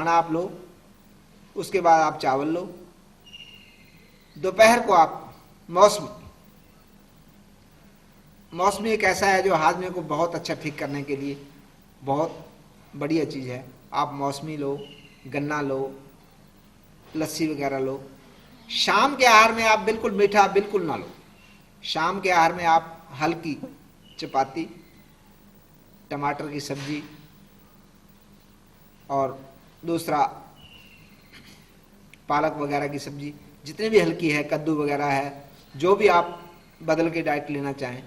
खाना आप लो, उसके बाद आप चावल लो। दोपहर को आप मौसमी एक ऐसा है जो हाजमे को बहुत अच्छा ठीक करने के लिए बहुत बढ़िया चीज़ है। आप मौसमी लो, गन्ना लो, लस्सी वगैरह लो। शाम के आहार में आप बिल्कुल मीठा बिल्कुल ना लो। शाम के आहार में आप हल्की चपाती, टमाटर की सब्जी और दूसरा पालक वगैरह की सब्जी, जितनी भी हल्की है, कद्दू वगैरह है, जो भी आप बदल के डाइट लेना चाहें।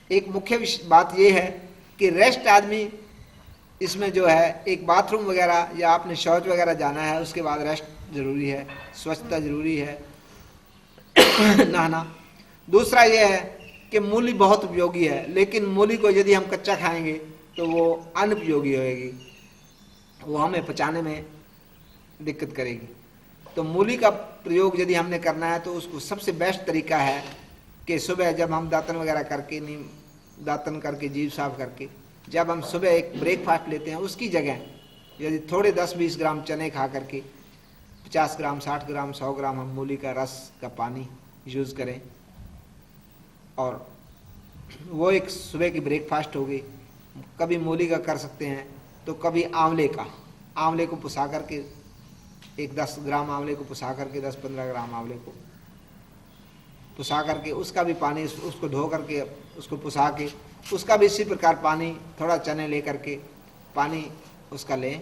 एक मुख्य बात यह है कि रेस्ट आदमी इसमें जो है, एक बाथरूम वगैरह या आपने शौच वगैरह जाना है, उसके बाद रेस्ट ज़रूरी है, स्वच्छता ज़रूरी है, नहाना। दूसरा यह है कि मूली बहुत उपयोगी है, लेकिन मूली को यदि हम कच्चा खाएंगे तो वो अनुपयोगी होएगी, वो हमें पचाने में दिक्कत करेगी। तो मूली का प्रयोग यदि हमने करना है तो उसको सबसे बेस्ट तरीका है कि सुबह जब हम दातन वगैरह करके, दातन करके, जीभ साफ करके, जब हम सुबह एक ब्रेकफास्ट लेते हैं, उसकी जगह यदि थोड़े 10-20 ग्राम चने खा करके 50 ग्राम, 60 ग्राम, 100 ग्राम हम मूली का रस का पानी यूज़ करें, और वो एक सुबह की ब्रेकफास्ट हो गई। कभी मूली का कर सकते हैं तो कभी आंवले को पुसा करके, एक 10 ग्राम आंवले को पुसा करके, 10-15 ग्राम आंवले को पुसा करके उसका भी पानी, उसको धो करके, उसको पुसा के उसका भी इसी प्रकार पानी, थोड़ा चने ले करके पानी उसका लें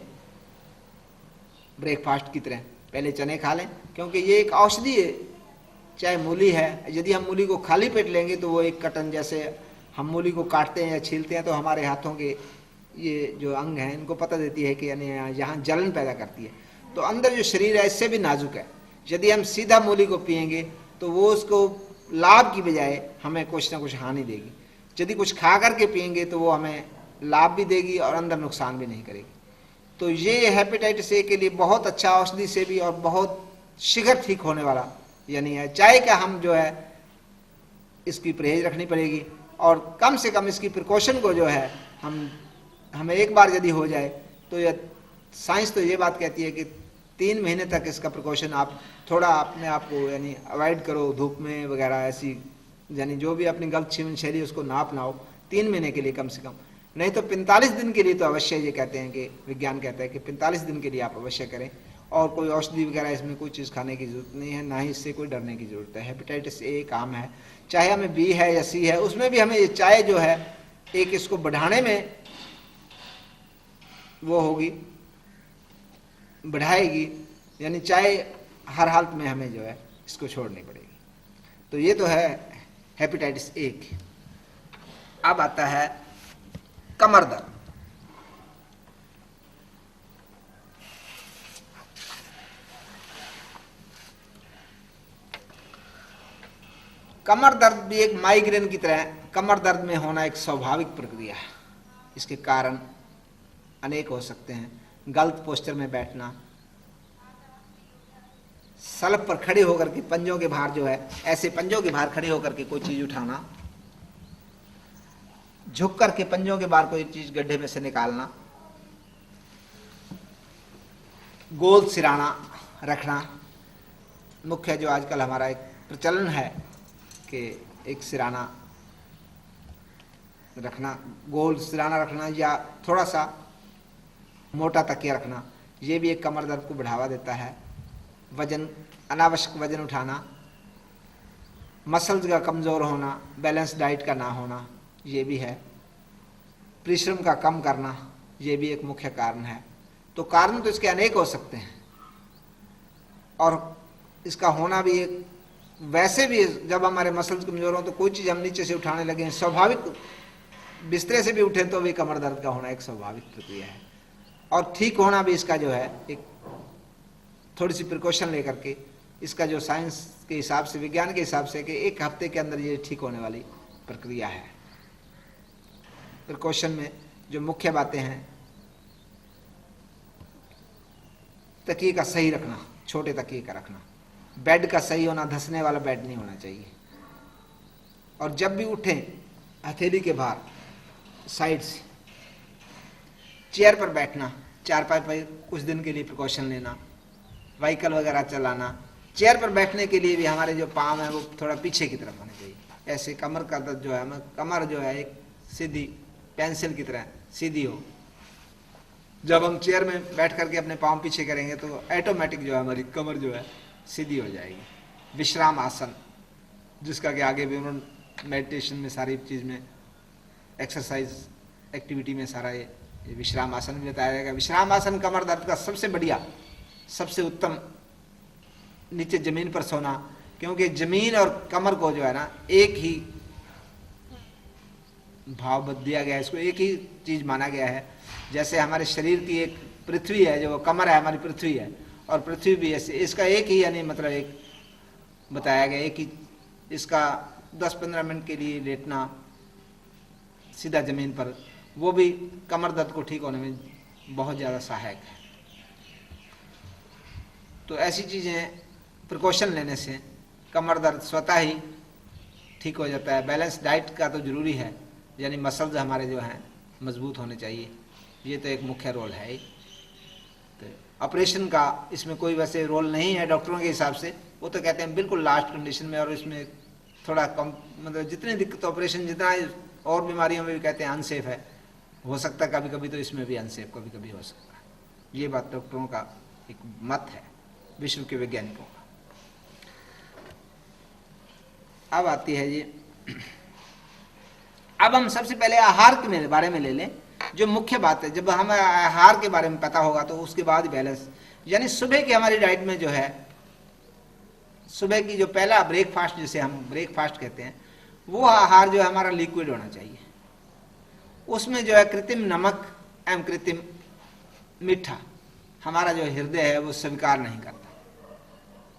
ब्रेकफास्ट की तरह। पहले चने खा लें, क्योंकि ये एक औषधि है, चाहे मूली है। यदि हम मूली को खाली पेट लेंगे तो वो एक कटन जैसे, हम मूली को काटते हैं या छीलते हैं तो हमारे हाथों के ये जो अंग हैं इनको पता देती है कि यानी यहाँ जलन पैदा करती है। तो अंदर जो शरीर है इससे भी नाजुक है। यदि हम सीधा मूली को पिएंगे तो वो उसको लाभ की बजाय हमें कुछ ना कुछ हानि देगी। यदि कुछ खा करके पिएंगे तो वो हमें लाभ भी देगी और अंदर नुकसान भी नहीं करेगी। तो ये हेपेटाइटिस ए के लिए बहुत अच्छा, औषधि से भी और बहुत शीघ्र ठीक होने वाला यानी है। चाय का हम जो है इसकी परहेज रखनी पड़ेगी, और कम से कम इसकी प्रिकॉशन को जो है हमें एक बार यदि हो जाए तो यह साइंस तो ये बात कहती है कि 3 महीने तक इसका प्रिकॉशन आप थोड़ा अपने आप को यानी अवॉइड करो, धूप में वगैरह ऐसी, यानी जो भी अपनी गलत जीवन शैली उसको ना अपनाओ 3 महीने के लिए कम से कम, नहीं तो 45 दिन के लिए तो अवश्य, ये कहते हैं कि विज्ञान कहता है कि 45 दिन के लिए आप अवश्य करें। और कोई औषधि वगैरह इसमें कोई चीज़ खाने की जरूरत नहीं है, ना ही इससे कोई डरने की जरूरत है। हेपेटाइटिस ए काम है, चाहे हमें बी है या सी है, उसमें भी हमें ये चाय जो है एक इसको बढ़ाने में वो होगी, बढ़ाएगी, यानी चाय हर हालत में हमें जो है इसको छोड़नी पड़ेगी। तो ये तो है हेपेटाइटिस ए की। अब आता है कमर दर्द। कमर दर्द भी एक माइग्रेन की तरह कमर दर्द में होना एक स्वाभाविक प्रक्रिया है। इसके कारण अनेक हो सकते हैं। गलत पोस्चर में बैठना, सल्फ पर खड़े होकर के पंजों के बाहर जो है, ऐसे पंजों के बाहर खड़े होकर के कोई चीज उठाना, झुक करके पंजों के बाहर कोई चीज गड्ढे में से निकालना, गोल सिराना रखना। मुख्य जो आजकल हमारा एक प्रचलन है कि एक सिराना रखना, गोल सिराना रखना या थोड़ा सा मोटा तकिया रखना, ये भी एक कमर दर्द को बढ़ावा देता है। वजन, अनावश्यक वजन उठाना, मसल्स का कमज़ोर होना, बैलेंस डाइट का ना होना, ये भी है। परिश्रम का कम करना, ये भी एक मुख्य कारण है। तो कारण तो इसके अनेक हो सकते हैं, और इसका होना भी एक, वैसे भी जब हमारे मसल्स कमज़ोर हों तो कोई चीज़ हम नीचे से उठाने लगे, स्वाभाविक बिस्तरे से भी उठे तो भी कमर दर्द का होना एक स्वाभाविक प्रक्रिया है। और ठीक होना भी इसका जो है एक थोड़ी सी प्रिकॉशन लेकर के, इसका जो साइंस के हिसाब से, विज्ञान के हिसाब से, कि 1 हफ्ते के अंदर ये ठीक होने वाली प्रक्रिया है। प्रिकॉशन में जो मुख्य बातें हैं, तकिए का सही रखना, छोटे तकिए का रखना, बेड का सही होना, धंसने वाला बेड नहीं होना चाहिए। और जब भी उठें हथेली के बाहर साइड से, चेयर पर बैठना, चारपाई पर कुछ दिन के लिए प्रिकॉशन लेना, व्हीकल वगैरह चलाना। चेयर पर बैठने के लिए भी हमारे जो पाँव हैं वो थोड़ा पीछे की तरफ होने चाहिए, ऐसे कमर का दर्द जो है, कमर जो है एक सीधी पेंसिल की तरह सीधी हो। जब हम चेयर में बैठ करके अपने पाँव पीछे करेंगे तो ऑटोमेटिक जो है हमारी कमर जो है सीधी हो जाएगी। विश्राम आसन, जिसका कि आगे भी उन्होंने मेडिटेशन में सारी चीज़ में एक्सरसाइज एक्टिविटी में सारा ये विश्राम आसन भी बताया जाएगा। विश्राम आसन कमर दर्द का सबसे बढ़िया, सबसे उत्तम, नीचे जमीन पर सोना, क्योंकि जमीन और कमर को जो है ना एक ही भाव दिया गया है, इसको एक ही चीज माना गया है। जैसे हमारे शरीर की एक पृथ्वी है, जो कमर है हमारी पृथ्वी है, और पृथ्वी भी ऐसे, इसका एक ही यानी मतलब एक बताया गया है कि इसका 10-15 मिनट के लिए लेटना सीधा जमीन पर, वो भी कमर दर्द को ठीक होने में बहुत ज़्यादा सहायक है। तो ऐसी चीज़ें प्रिकॉशन लेने से कमर दर्द स्वतः ही ठीक हो जाता है। बैलेंस डाइट का तो ज़रूरी है, यानी मसल्स हमारे जो हैं मजबूत होने चाहिए, ये तो एक मुख्य रोल है ही। तो ऑपरेशन का इसमें कोई वैसे रोल नहीं है डॉक्टरों के हिसाब से, वो तो कहते हैं बिल्कुल लास्ट कंडीशन में, और इसमें थोड़ा कम, मतलब जितनी दिक्कत ऑपरेशन जितना और बीमारियों में भी कहते हैं अनसेफ है, हो सकता है कभी कभी तो इसमें भी अनसेफ कभी कभी हो सकता है। ये बात डॉक्टरों का एक मत है, विश्व के वैज्ञानिकों का। अब आती है ये, अब हम सबसे पहले आहार के बारे में ले लें, जो मुख्य बात है। जब हमें आहार के बारे में पता होगा तो उसके बाद बैलेंस, यानी सुबह की हमारी डाइट में जो है, सुबह की जो पहला ब्रेकफास्ट जिसे हम ब्रेकफास्ट कहते हैं, वो आहार जो है हमारा लिक्विड होना चाहिए। उसमें जो है कृत्रिम नमक एवं कृत्रिम मीठा हमारा जो हृदय है वो स्वीकार नहीं करता।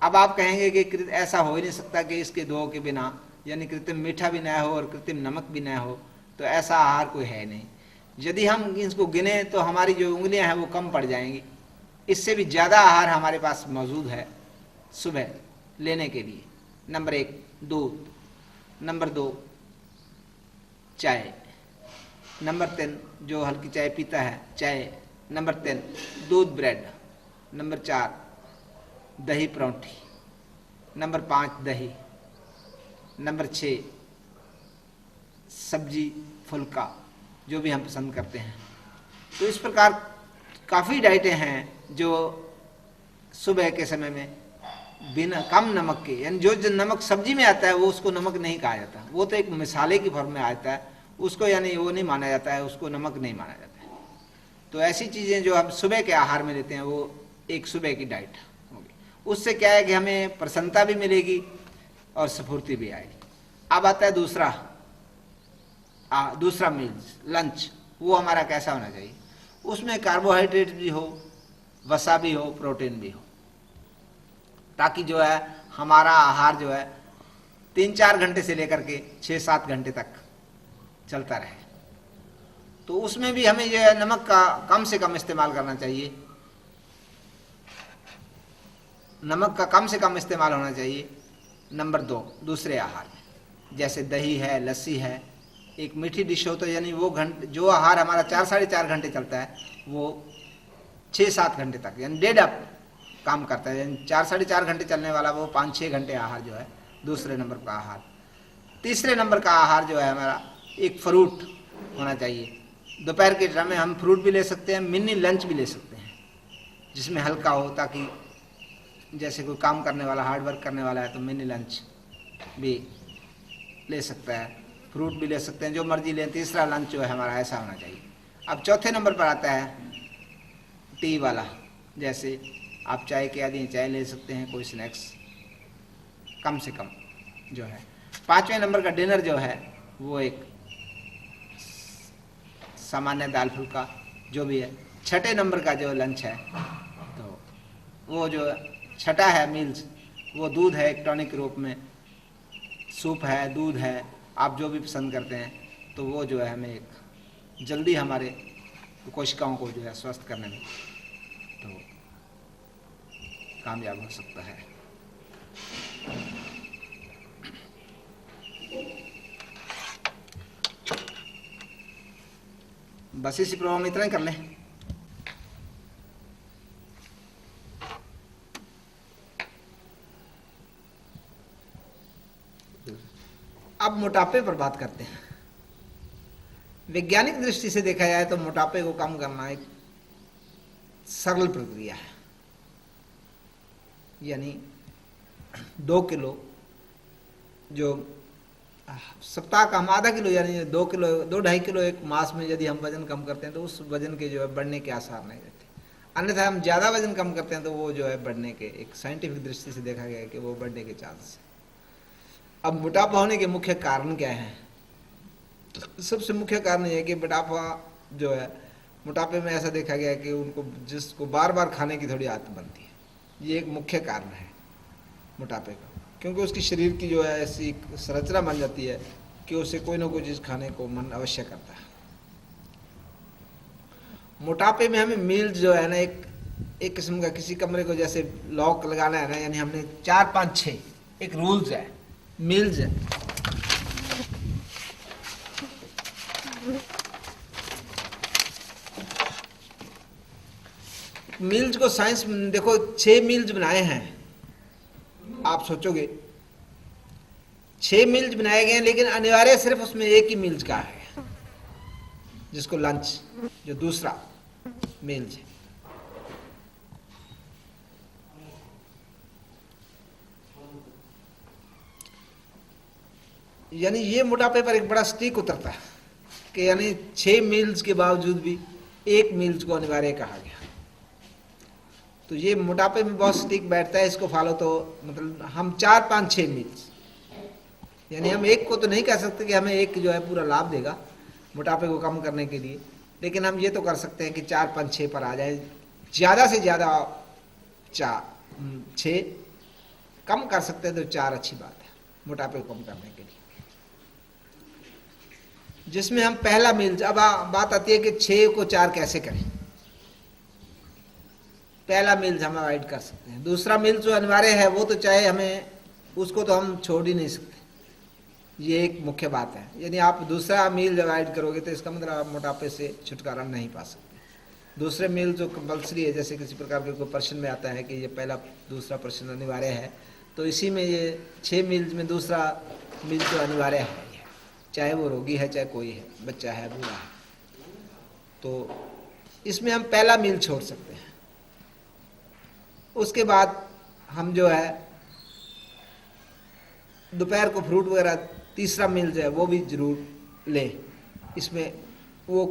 अब आप कहेंगे कि ऐसा हो ही नहीं सकता कि इसके दो के बिना, यानी कृत्रिम मीठा भी ना हो और कृत्रिम नमक भी ना हो, तो ऐसा आहार कोई है नहीं। यदि हम इसको गिने तो हमारी जो उंगलियां हैं वो कम पड़ जाएंगी। इससे भी ज़्यादा आहार हमारे पास मौजूद है सुबह लेने के लिए। नंबर 1 दूध, नंबर 2 चाय, नंबर 3 जो हल्की चाय पीता है चाय, नंबर 3 दूध ब्रेड, नंबर 4 दही परौंठी, नंबर 5 दही, नंबर 6 सब्जी फुल्का, जो भी हम पसंद करते हैं। तो इस प्रकार काफ़ी डाइटें हैं जो सुबह के समय में बिना कम नमक के, यानी जो नमक सब्जी में आता है वो उसको नमक नहीं कहा जाता, वो तो एक मसाले की फॉर्म में आता है, उसको यानी वो नहीं माना जाता है, उसको नमक नहीं माना जाता है। तो ऐसी चीज़ें जो हम सुबह के आहार में लेते हैं वो एक सुबह की डाइट होगी। उससे क्या है कि हमें प्रसन्नता भी मिलेगी और स्फूर्ति भी आएगी। अब आता है दूसरा मील्स, लंच, वो हमारा कैसा होना चाहिए। उसमें कार्बोहाइड्रेट भी हो, वसा भी हो, प्रोटीन भी हो, ताकि जो है हमारा आहार जो है 3-4 घंटे से लेकर के 6-7 घंटे तक चलता रहे। तो उसमें भी हमें जो है नमक का कम से कम इस्तेमाल करना चाहिए, नमक का कम से कम इस्तेमाल होना चाहिए। नंबर 2 दूसरे आहार में, जैसे दही है, लस्सी है, एक मीठी डिश हो, तो यानी वो घंटे जो आहार हमारा 4-4.5 घंटे चलता है वो 6-7 घंटे तक, यानी डेढ़ अप काम करता है। यानी 4-4.5 घंटे चलने वाला वो 5-6 घंटे आहार जो है दूसरे नंबर का आहार। तीसरे नंबर का आहार जो है हमारा एक फ्रूट होना चाहिए। दोपहर के टाइम में हम फ्रूट भी ले सकते हैं, मिनी लंच भी ले सकते हैं, जिसमें हल्का हो, ताकि जैसे कोई काम करने वाला, हार्ड वर्क करने वाला है तो मिनी लंच भी ले सकता है, फ्रूट भी ले सकते हैं, जो मर्जी लें। तीसरा लंच जो है हमारा ऐसा होना चाहिए। अब चौथे नंबर पर आता है टी वाला, जैसे आप चाय के आदि चाय ले सकते हैं, कोई स्नैक्स कम से कम जो है। 5वें नंबर का डिनर जो है वो एक सामान्य दाल फुल्का जो भी है। 6ठे नंबर का जो लंच है तो वो जो छठा है मील्स, वो दूध है एक टॉनिक रूप में, सूप है, दूध है, आप जो भी पसंद करते हैं, तो वो जो है हमें एक जल्दी हमारे कोशिकाओं को जो है स्वस्थ करने में तो कामयाब हो सकता है। बस इसी प्रोग्राम में इतना ही कर लें। अब मोटापे पर बात करते हैं। वैज्ञानिक दृष्टि से देखा जाए तो मोटापे को कम करना एक सरल प्रक्रिया है। यानी 2 किलो जो सप्ताह का हम आधा किलो यानी 2 किलो 2-2.5 किलो एक मास में यदि हम वजन कम करते हैं तो उस वजन के जो है बढ़ने के आसार नहीं रहते। अन्यथा हम ज़्यादा वजन कम करते हैं तो वो जो है बढ़ने के, एक साइंटिफिक दृष्टि से देखा गया है कि वो बढ़ने के चांस है। अब मोटापा होने के मुख्य कारण क्या है? सबसे मुख्य कारण ये है कि मोटापा जो है, मोटापे में ऐसा देखा गया है कि उनको जिसको बार बार खाने की थोड़ी आदत बनती है। ये एक मुख्य कारण है मोटापे का, क्योंकि उसकी शरीर की जो है ऐसी संरचना बन जाती है कि उसे कोई ना कोई चीज़ खाने को मन अवश्य करता है। मोटापे में हमें मील्स जो है ना, एक किस्म का किसी कमरे को जैसे लॉक लगाना है ना, यानी हमने 4, 5, 6 एक रूल्स है, मील्स है। मील्स को साइंस में देखो 6 मील्स बनाए हैं। आप सोचोगे 6 मील्स बनाए गए हैं, लेकिन अनिवार्य सिर्फ उसमें एक ही मील्स का है, जिसको लंच, जो दूसरा मील्स है। यानी ये मोटापे पर एक बड़ा स्टिक उतरता है कि यानी 6 मील्स के बावजूद भी एक मील्स को अनिवार्य कहा गया। तो ये मोटापे में बहुत स्टिक बैठता है, इसको फॉलो तो मतलब हम 4, 5, 6 मील्स, यानी हम एक को तो नहीं कह सकते कि हमें एक जो है पूरा लाभ देगा मोटापे को कम करने के लिए, लेकिन हम ये तो कर सकते हैं कि 4, 5, 6 पर आ जाए। ज़्यादा से ज़्यादा 6 कम कर सकते हैं तो 4 अच्छी बात है मोटापे को कम करने के लिए। जिसमें हम पहला मील, अब बात आती है कि 6 को 4 कैसे करें। पहला मील हम अवॉइड कर सकते हैं। दूसरा मील जो अनिवार्य है वो तो चाहे हमें, उसको तो हम छोड़ ही नहीं सकते, ये एक मुख्य बात है। यदि आप दूसरा मील अवॉइड करोगे तो इसका मतलब आप मोटापे से छुटकारा नहीं पा सकते। दूसरे मील जो कंपल्सरी है, जैसे किसी प्रकार के कोई प्रश्न में आता है कि ये पहला दूसरा प्रश्न अनिवार्य है, तो इसी में ये 6 मील्स में दूसरा मील तो अनिवार्य है, चाहे वो रोगी है चाहे कोई है, बच्चा है बूढ़ा है, तो इसमें हम पहला मील छोड़ सकते हैं। उसके बाद हम जो है दोपहर को फ्रूट वगैरह, तीसरा मील जो है वो भी जरूर लें। इसमें वो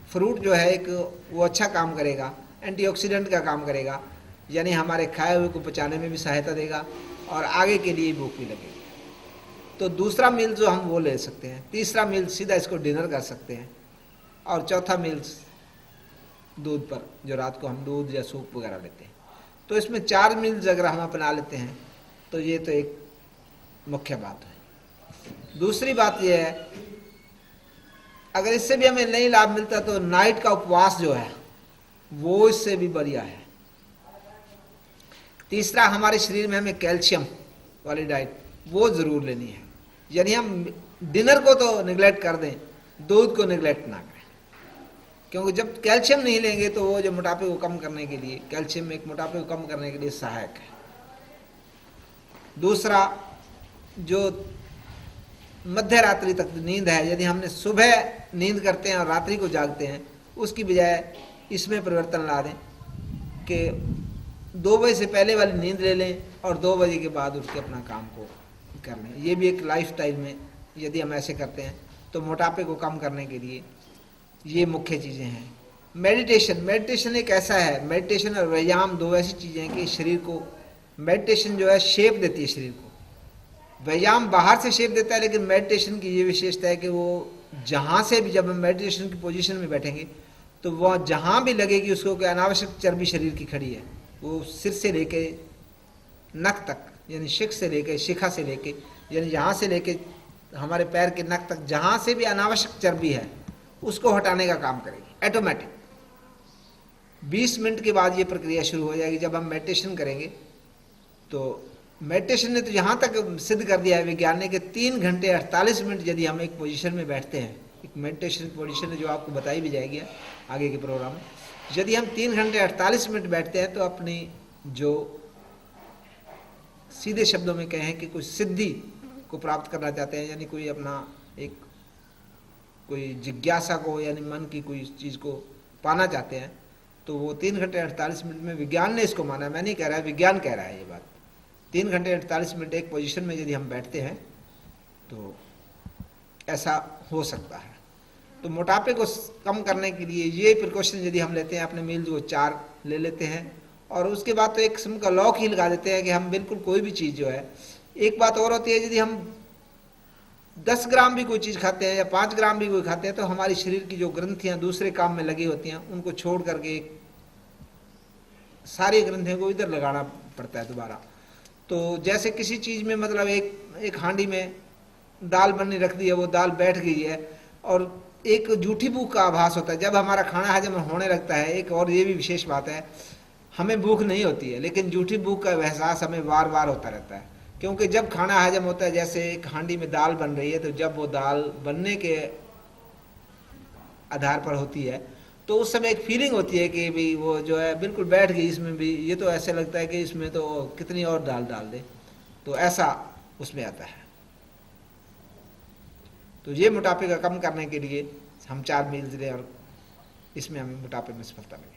फ्रूट जो है एक वो अच्छा काम करेगा, एंटीऑक्सीडेंट का काम करेगा, यानी हमारे खाए हुए को पचाने में भी सहायता देगा और आगे के लिए भूख भी लगेगी। तो दूसरा मील जो हम वो ले सकते हैं। तीसरा मील सीधा इसको डिनर कर सकते हैं, और चौथा मील दूध पर, जो रात को हम दूध या सूप वगैरह लेते हैं। तो इसमें 4 मील्स अगर हम अपना लेते हैं तो ये तो एक मुख्य बात है। दूसरी बात यह है, अगर इससे भी हमें नहीं लाभ मिलता तो नाइट का उपवास जो है वो इससे भी बढ़िया है। तीसरा, हमारे शरीर में हमें कैल्शियम वाली डाइट वो जरूर लेनी है। यानी हम डिनर को तो निगलेक्ट कर दें, दूध को निगलेक्ट ना करें, क्योंकि जब कैल्शियम नहीं लेंगे तो वो जो मोटापे को कम करने के लिए, कैल्शियम एक मोटापे को कम करने के लिए सहायक है। दूसरा, जो मध्य रात्रि तक नींद है, यदि हमने सुबह नींद करते हैं और रात्रि को जागते हैं, उसकी बजाय इसमें परिवर्तन ला दें कि 2 बजे से पहले वाली नींद ले लें और 2 बजे के बाद उठ के अपना काम को कर लें। ये भी एक लाइफस्टाइल में यदि हम ऐसे करते हैं तो मोटापे को कम करने के लिए ये मुख्य चीज़ें हैं। मेडिटेशन एक ऐसा है, मेडिटेशन और व्यायाम 2 ऐसी चीज़ें हैं कि शरीर को, मेडिटेशन जो है शेप देती है शरीर को, व्यायाम बाहर से शेप देता है, लेकिन मेडिटेशन की ये विशेषता है कि वो जहाँ से भी, जब हम मेडिटेशन की पोजीशन में बैठेंगे तो वह जहाँ भी लगेगी उसको कि अनावश्यक चर्बी शरीर की खड़ी है, वो सिर से लेके नक तक, यानी शिख से लेके, शिखा से लेके, यानी यहाँ से लेके हमारे पैर के नक तक, जहाँ से भी अनावश्यक चर्बी है उसको हटाने का काम करेगी ऑटोमेटिक। 20 मिनट के बाद ये प्रक्रिया शुरू हो जाएगी जब हम मेडिटेशन करेंगे। तो मेडिटेशन ने तो यहाँ तक सिद्ध कर दिया है विज्ञान ने कि 3 घंटे 48 मिनट यदि हम एक पोजीशन में बैठते हैं, एक मेडिटेशन पोजीशन है जो आपको बताई भी जाएगी आगे के प्रोग्राम में, यदि हम 3 घंटे 48 मिनट बैठते हैं तो अपनी जो सीधे शब्दों में कहें कि कोई सिद्धि को प्राप्त करना चाहते हैं, यानी कोई अपना एक कोई जिज्ञासा को, यानी मन की कोई चीज़ को पाना चाहते हैं, तो वो 3 घंटे 48 मिनट में, विज्ञान ने इसको माना, मैं नहीं कह रहा, विज्ञान कह रहा है ये बात, 3 घंटे 48 मिनट एक पोजीशन में यदि हम बैठते हैं तो ऐसा हो सकता है। तो मोटापे को कम करने के लिए ये प्रिकॉशन यदि हम लेते हैं, अपने मील्स को 4 ले लेते हैं, और उसके बाद तो एक किस्म का लॉक ही लगा देते हैं कि हम बिल्कुल कोई भी चीज़ जो है, एक बात और होती है, यदि हम 10 ग्राम भी कोई चीज़ खाते हैं या 5 ग्राम भी कोई खाते हैं, तो हमारी शरीर की जो ग्रंथियां दूसरे काम में लगी होती हैं, उनको छोड़ करके सारी ग्रंथियों को इधर लगाना पड़ता है दोबारा। तो जैसे किसी चीज़ में मतलब एक हांडी में दाल बननी रख दी है, वो दाल बैठ गई है, और एक झूठी भूख का आभास होता है जब हमारा खाना हजम होने लगता है। एक और ये भी विशेष बात है, हमें भूख नहीं होती है, लेकिन झूठी भूख का एहसास हमें बार बार होता रहता है, क्योंकि जब खाना हजम होता है, जैसे एक हांडी में दाल बन रही है, तो जब वो दाल बनने के आधार पर होती है, तो उस समय एक फीलिंग होती है कि भाई वो जो है बिल्कुल बैठ गई इसमें भी, ये तो ऐसे लगता है कि इसमें तो कितनी और दाल डाल दे, तो ऐसा उसमें आता है। तो ये मोटापे का कम करने के लिए हम 4 मील्स लें, और इसमें हमें मोटापे में सफलता मिले।